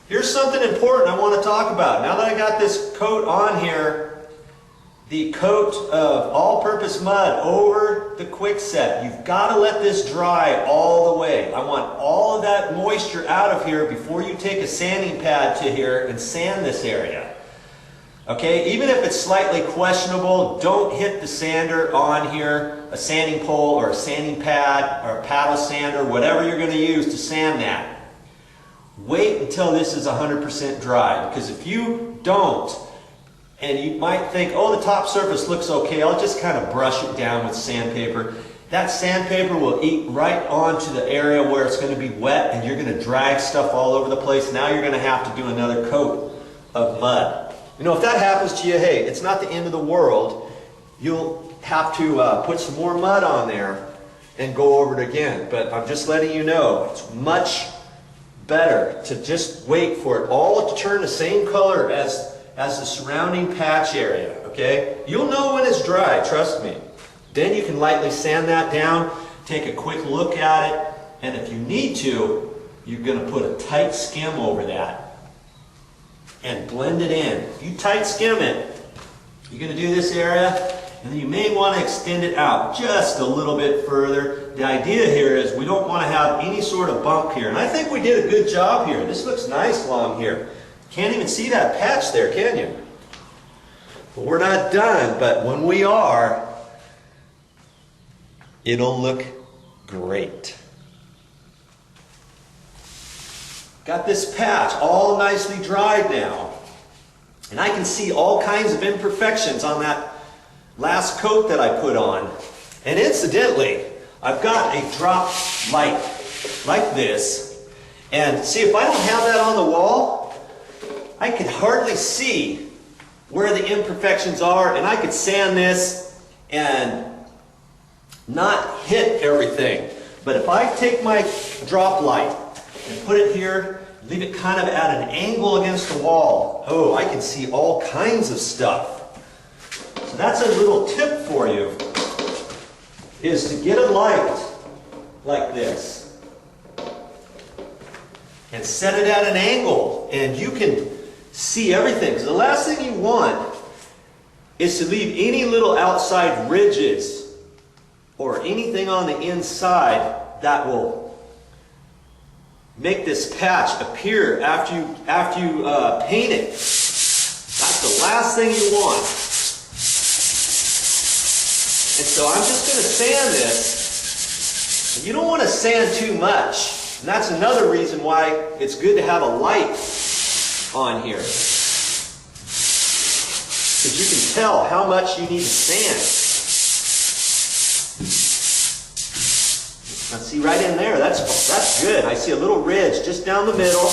Here's something important I want to talk about. Now that I got this coat on here, the coat of all-purpose mud over the quickset, you've got to let this dry all the way. I want all of that moisture out of here before you take a sanding pad to here and sand this area. Okay, even if it's slightly questionable, don't hit the sander on here, a sanding pole or a sanding pad or a paddle sander, whatever you're going to use to sand that. Wait until this is 100% dry, because if you don't, and you might think, oh, the top surface looks okay, I'll just kind of brush it down with sandpaper. That sandpaper will eat right onto the area where it's going to be wet, and you're going to drag stuff all over the place. Now you're going to have to do another coat of mud. You know, if that happens to you, hey, it's not the end of the world. You'll have to put some more mud on there and go over it again. But I'm just letting you know, it's much better to just wait for it all to turn the same color as the surrounding patch area, okay? You'll know when it's dry, trust me. Then you can lightly sand that down, take a quick look at it, and if you need to, you're going to put a tight skim over that and blend it in. If you tight skim it, you're going to do this area, and then you may want to extend it out just a little bit further. The idea here is we don't want to have any sort of bump here, and I think we did a good job here. This looks nice along here. Can't even see that patch there, can you? But we're not done, but when we are, it'll look great. Got this patch all nicely dried now, and I can see all kinds of imperfections on that last coat that I put on. And incidentally, I've got a drop light like this, and see, if I don't have that on the wall, I can hardly see where the imperfections are, and I could sand this and not hit everything. But if I take my drop light and put it here, leave it kind of at an angle against the wall, oh, I can see all kinds of stuff. So that's a little tip for you, is to get a light like this and set it at an angle, and you can see everything. Because the last thing you want is to leave any little outside ridges or anything on the inside that will make this patch appear after you paint it. That's the last thing you want. And so I'm just going to sand this. And you don't want to sand too much. And that's another reason why it's good to have a light on here, because you can tell how much you need to sand. Now see right in there, that's good. I see a little ridge just down the middle.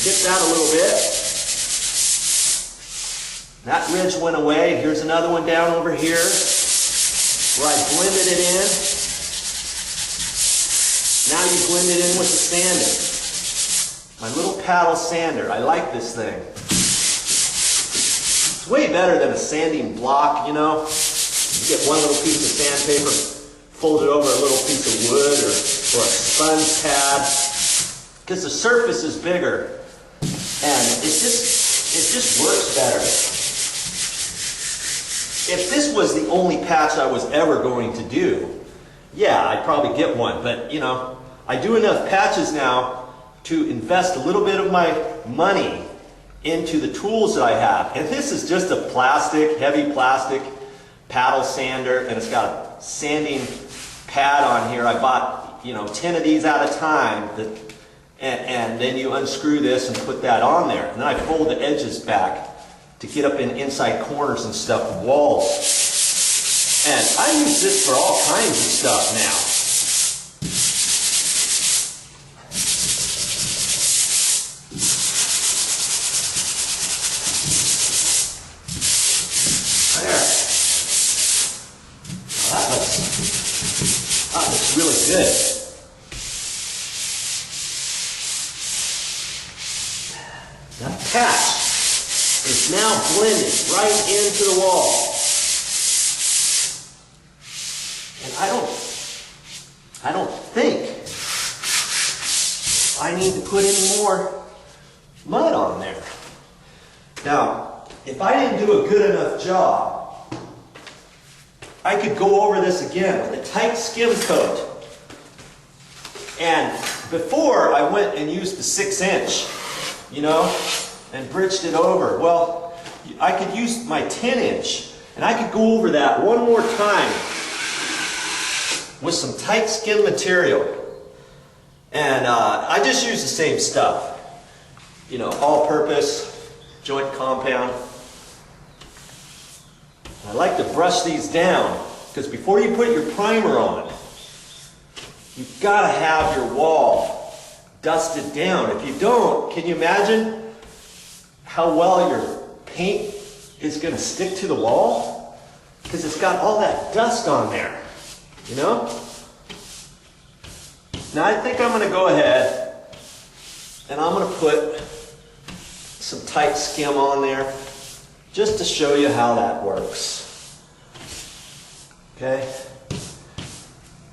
Hit that a little bit. That ridge went away. Here's another one down over here where I blended it in. Now you blend it in with the sanding. My little paddle sander. I like this thing. It's way better than a sanding block, you know. You get one little piece of sandpaper, fold it over a little piece of wood or a sponge pad, because the surface is bigger and it just works better. If this was the only patch I was ever going to do, yeah, I'd probably get one. But, you know, I do enough patches now to invest a little bit of my money into the tools that I have. And this is just a plastic, heavy plastic paddle sander, and it's got a sanding pad on here. I bought, 10 of these at a time, and then you unscrew this and put that on there. And then I fold the edges back to get up in inside corners and stuff, walls. And I use this for all kinds of stuff now. That looks really good. That patch is now blended right into the wall. And I don't think I I need to put any more mud on there. Now, if I didn't do a good enough job, I could go over this again with a tight skim coat. And before I went and used the 6-inch, you know, and bridged it over. Well, I could use my 10-inch, and I could go over that one more time with some tight skim material. And I just use the same stuff. You know, all-purpose, joint compound. I like to brush these down, because before you put your primer on, you've got to have your wall dusted down. If you don't, can you imagine how well your paint is going to stick to the wall? Because it's got all that dust on there, you know? Now I think I'm going to go ahead and I'm going to put some tight skim on there just to show you how that works. Okay?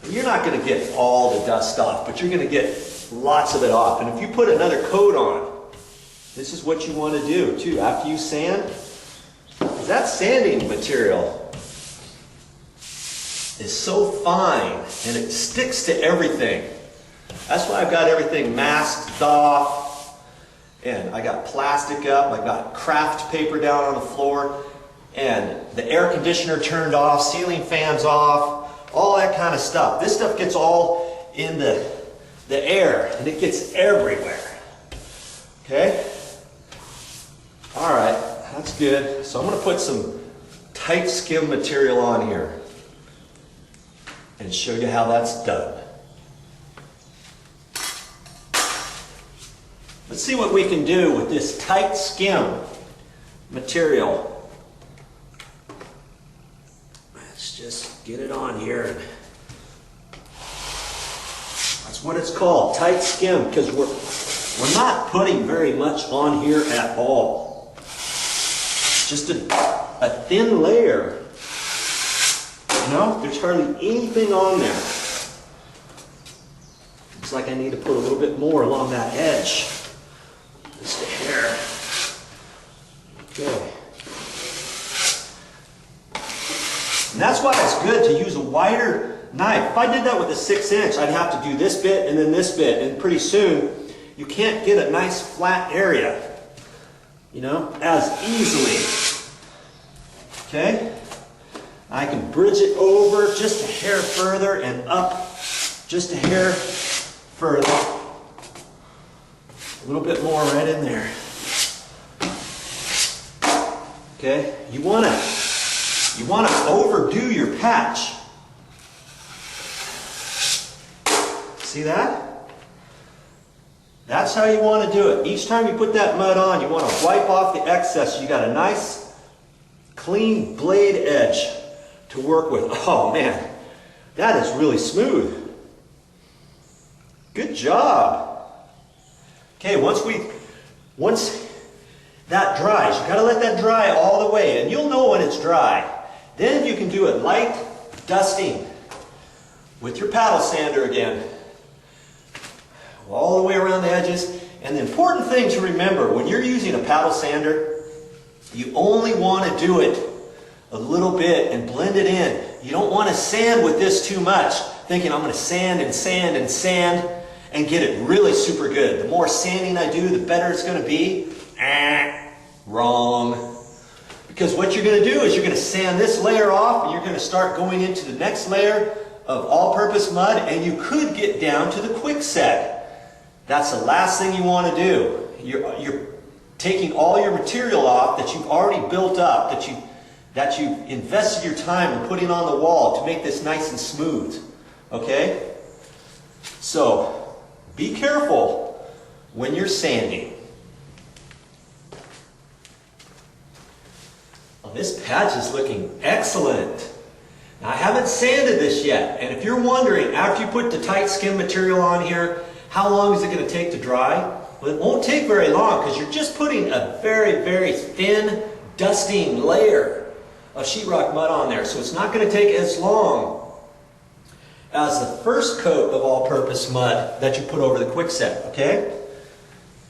You're not going to get all the dust off, but you're going to get lots of it off. And if you put another coat on, this is what you want to do too. After you sand, that sanding material is so fine and it sticks to everything. That's why I've got everything masked off, and I got plastic up, I got craft paper down on the floor, and the air conditioner turned off, ceiling fans off, all that kind of stuff. This stuff gets all in the air, and it gets everywhere. Okay? All right, that's good. So I'm going to put some tight skim material on here and show you how that's done. Let's see what we can do with this tight skim material. Let's just get it on here. That's what it's called, tight skim, because we're not putting very much on here at all. Just a thin layer. You know, there's hardly anything on there. Looks like I need to put a little bit more along that edge. Just a hair. Okay. And that's why it's good to use a wider knife. If I did that with a 6-inch, I'd have to do this bit and then this bit, and pretty soon you can't get a nice flat area, you know, as easily. Okay? I can bridge it over just a hair further and up just a hair further. A little bit more right in there. Okay? You wanna overdo your patch. See that? That's how you want to do it. Each time you put that mud on, you want to wipe off the excess so you got a nice clean blade edge to work with. Oh man, that is really smooth. Good job. Okay, once that dries, you got to let that dry all the way, and you'll know when it's dry. Then you can do a light dusting with your paddle sander again, all the way around the edges. And the important thing to remember, when you're using a paddle sander, you only want to do it a little bit and blend it in. You don't want to sand with this too much, thinking I'm going to sand and sand and sand and get it really super good. The more sanding I do, the better it's going to be. Wrong. Because what you're going to do is you're going to sand this layer off, and you're going to start going into the next layer of all-purpose mud, and you could get down to the quickset. That's the last thing you want to do. You're taking all your material off that you've already built up, that you've invested your time in putting on the wall to make this nice and smooth. Okay? So, be careful when you're sanding. Well, this patch is looking excellent. Now, I haven't sanded this yet, and if you're wondering, after you put the tight skim material on here, how long is it going to take to dry? Well, it won't take very long, because you're just putting a very, very thin dusting layer of sheetrock mud on there, so it's not going to take as long as the first coat of all-purpose mud that you put over the quickset, okay?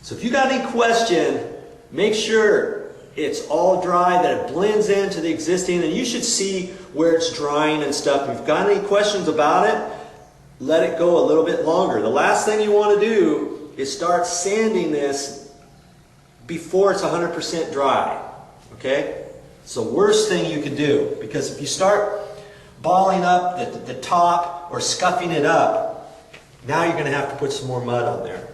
So if you got any question, make sure it's all dry, that it blends into the existing, and you should see where it's drying and stuff. If you've got any questions about it, let it go a little bit longer. The last thing you want to do is start sanding this before it's 100% dry, okay? It's the worst thing you could do, because if you start balling up the top or scuffing it up, now you're going to have to put some more mud on there.